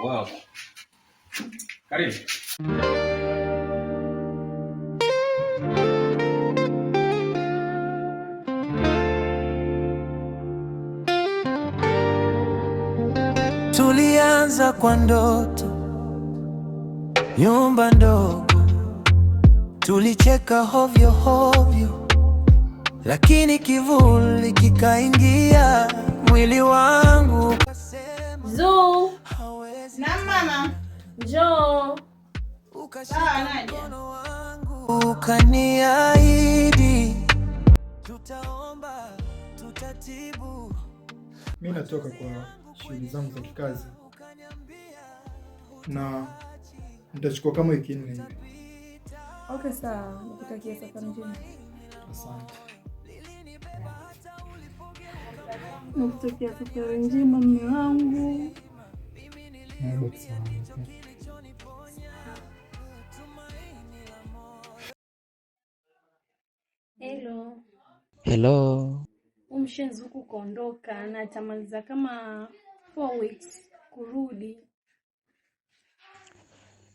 wow. Karibu. Tulianza kwa ndoto, nyumba ndogo, tulicheka hovyo hovyo, lakini kivuli kikaingia mwili wangu. Zuu, na mama, njoo. Ukaniahidi tutaomba, tutatibu. Mimi natoka kwa shughuli zangu za kikazi na nitachukua kama wiki 4 hivi. Okay, sawa. Nikutakia safari njema. Asante. Nikutakia safari njema mume wangu. Hello. Hello. Umshenzi huku kuondoka na atamaliza kama 4 weeks kurudi.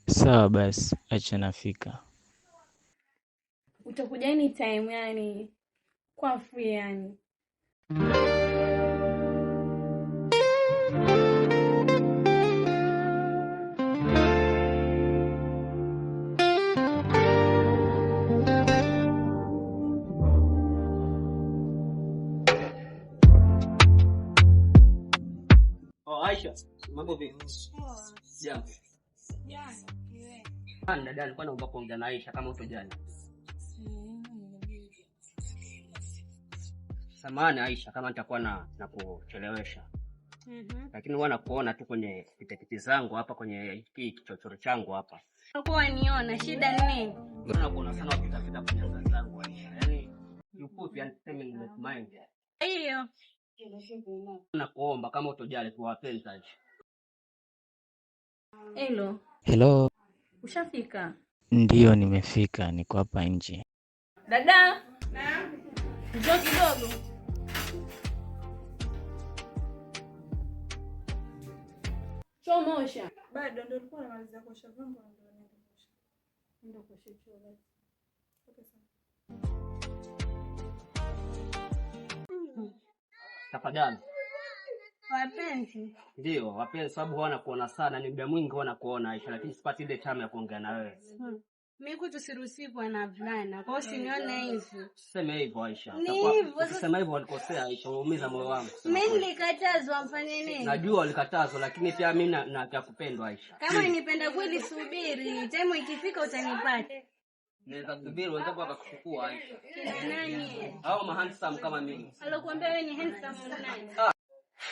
Sawa basi, acha nafika. Utakuja anytime yani kwa free yani. Aisha, mambo vipi? Jambo. Dada alikuwa anaomba kuongea na Aisha kama utojali. Samahani Aisha kama nitakuwa na kuchelewesha. Lakini huwa nakuona tu kwenye pitapiti zangu hapa kwenye hiki kichochoro changu hapa. Kwa niona shida nini? Nakuona sana ukitafita kwenye kazi zangu Aisha. Yaani you put your mind. Hiyo. Nakuomba kama utojali tu wapenzi Aisha. Hello. Hello. Ushafika? Ndiyo nimefika, niko hapa nje. Dada? Naam. Njoo kidogo. Chomosha. Bado ndio nilikuwa namaliza kuosha vyombo na ndio naenda kuosha. Ndio kuosha choo. Okay sana. Tafadhali. Wapenzi. Ndio, wapenzi sababu huwa nakuona sana, ni muda mwingi huwa nakuona Aisha, lakini sipati ile time ya kuongea na wewe. Mimi kwetu siruhusiwi na vulana. Kwa hiyo usinione hivi. Useme hivyo Aisha. Ukisema hivyo walikosea Aisha, uumiza moyo wangu. Mimi nilikatazwa mfanye nini? Najua ulikatazwa lakini pia mimi nataka kupendwa Aisha. Kama unipenda kweli subiri, time ikifika utanipata. Naweza subiri wenzako wakakuchukua Aisha. Nani? Hao handsome kama mimi. Alokuambia wewe ni handsome nani?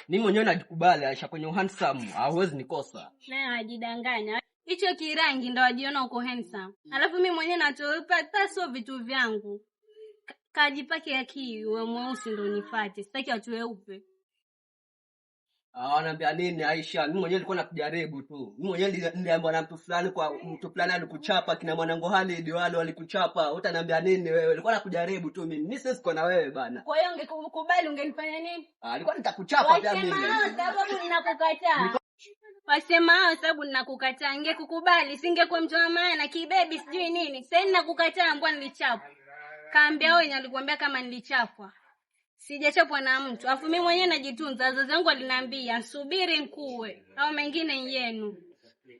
Mimi mwenyewe najikubali Aisha, kwenye handsome hauwezi nikosa. Naye ajidanganya. Hicho kirangi ndo ajiona uko handsome. Alafu mimi mwenyewe natopa hata sio vitu vyangu. Kajipake akili wewe mweusi ndo unifuate. Sitaki watu weupe. Ananiambia nini Aisha? Mimi mwenyewe nilikuwa nakujaribu tu. Mimi mwenyewe niliambiwa na mtu fulani alikuchapa, kina mwanangu Halid wale walikuchapa. Utaniambia nini wewe? Nilikuwa nakujaribu tu mimi. Mimi siko na wewe bana. Kwa hiyo ungekubali ungenifanya nini? Alikuwa nitakuchapa pia mimi. Sababu ninakukataa. Wasema sababu ninakukataa. Ningekukubali, singekuwa mtu wa maana, kibebi sijui nini. Sasa ninakukataa mbona nilichapa. Kaambia wewe nilikwambia kama nilichapwa. Sijachapwa na mtu. Alafu mimi mwenyewe najitunza. Wazazi wangu waliniambia subiri mkue au mengine yenu.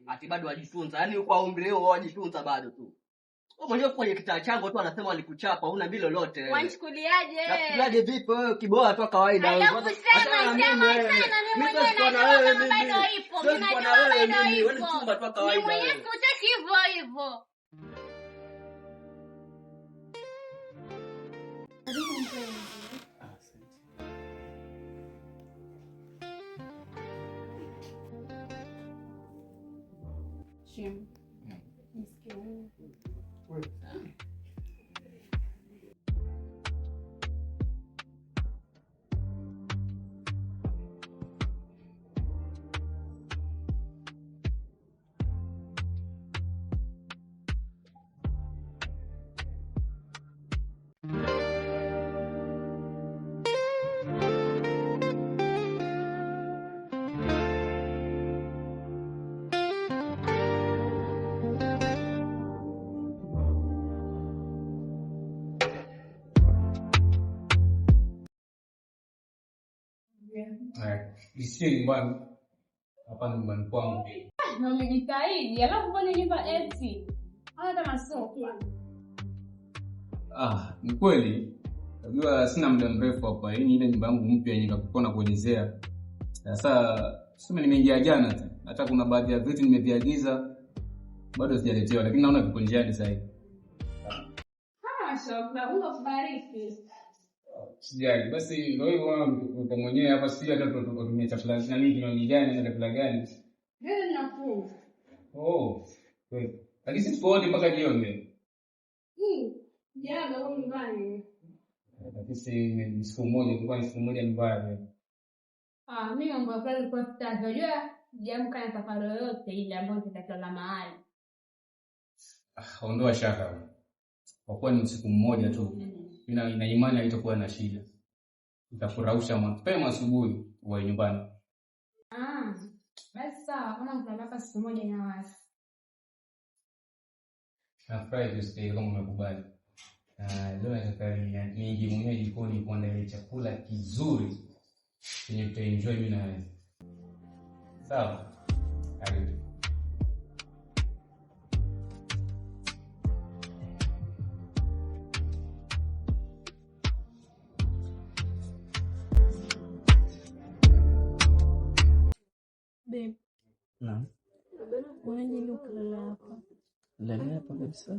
Ati bado wajitunza. Yaani kwa umri wao wajitunza bado tu. Wewe mwenyewe kwenye kitaa changu tu anasema walikuchapa, huna mbilo lolote wewe. Wanichukuliaje? Nachukuliaje vipi wewe kiboa tu kawaida wewe. Sema mimi mwenyewe najua kama bado ipo. Mimi najua bado ipo. Wewe chumba tu kawaida. Mimi mwenyewe sikutaki hivyo hivyo. Jim. Nisikie. Wewe. Sio nyumbani. Hapa ni nyumbani kwangu. Na umejitahidi, alafu mbona nyumba empty? Hata kama sio. Ni kweli. Unajua sina muda mrefu hapa. Hii ni ile nyumba yangu mpya yenye nikakupona kuelezea. Sasa sema nimeingia jana tu. Hata kuna baadhi ya vitu nimeviagiza bado sijaletewa, lakini naona vipo njiani sasa hivi. Shukran, Mungu akubariki. Sijali. Basi ndio hivyo mko mwenyewe hapa, sio hata tutumie chakula nini kinywaji gani na chakula gani. Ndio ninakuwa. Kweli. Lakini sisi tuone mpaka jioni. Jana huko nyumbani. Lakini ni siku moja, kwa siku moja mbaya. Mimi mambo ya pale kwa sasa, unajua jamka na safari yote ile ambayo tutatoka mahali. Ondoa shaka. Kwa kuwa ni siku mmoja tu. Ina imani haitakuwa na shida. Nitafurahisha mapema asubuhi wa nyumbani. Basi sawa, kama tunataka siku moja na wasi. Nafurahi kusikia kama umekubali. Leo nataka niingie mwenyewe jikoni kuandaa chakula kizuri chenye tutaenjoy mimi na wewe. Sawa? Karibu. Babe. Naam. Wani kulala hapa. Lala hapa kabisa.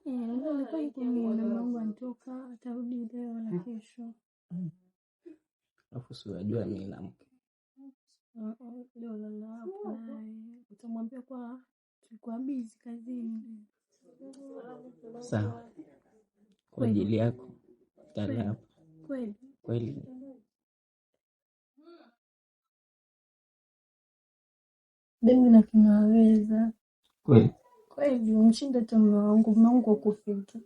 Ndio nilikuwa nikiona mama anatoka atarudi leo na kesho. Alafu si unajua mimi na mke. Leo lala hapa naye. Utamwambia kwa tulikuwa busy kazini. Sawa. Kwa ajili yako. Lala hapa. Kweli. Demi na tunaweza. Kweli umshinda tu Mungu kufika.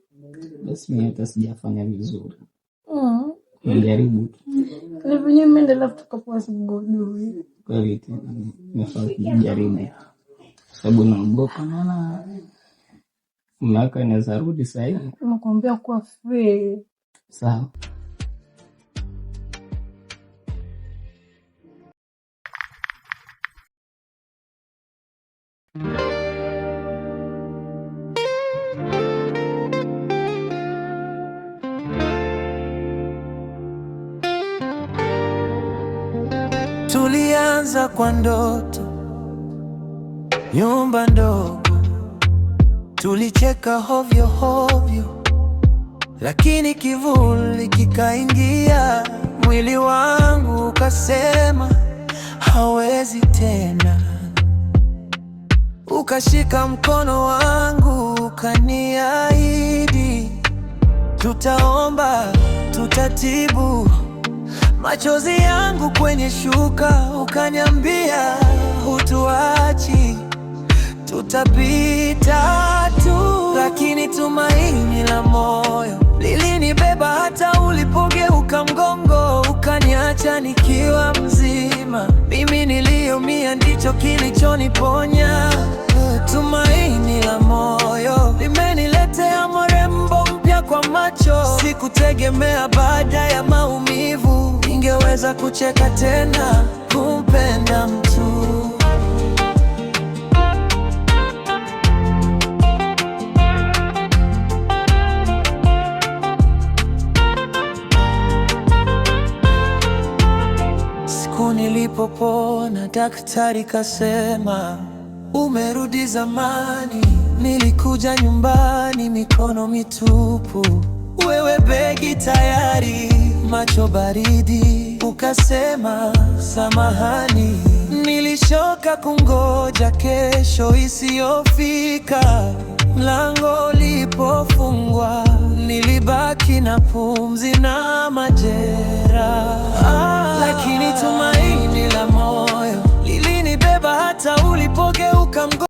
basi mimi hata sijafanya vizuri. Najaribu tu. Hivi nyinyi mnaendelea tukapoa sigodui. Kweli tena nimefanya kujaribu. Sababu naogopa naona mlaka inaweza rudi sasa hivi. Nakwambia kuwa free. Sawa. Tulianza kwa ndoto, nyumba ndogo, tulicheka hovyo hovyo, lakini kivuli kikaingia, mwili wangu ukasema hawezi tena. Ukashika mkono wangu ukaniahidi, tutaomba, tutatibu machozi yangu kwenye shuka, ukaniambia hutuachi, tutapita tu. Lakini tumaini la moyo lilinibeba hata ulipogeuka mgongo, ukaniacha nikiwa mzima. Mimi niliumia, ndicho kilichoniponya. Tumaini la moyo limeniletea mrembo mpya kwa macho. Sikutegemea baada ya maumivu ningeweza kucheka tena, kumpenda mtu. Siku nilipopona, daktari kasema umerudi zamani. Nilikuja nyumbani mikono mitupu, wewe begi tayari, macho baridi. Ukasema samahani, nilishoka kungoja kesho isiyofika. Mlango ulipofungwa, nilibaki na pumzi na majeraha. Lakini tumaini la moyo lilinibeba hata ulipogeuka mgongo.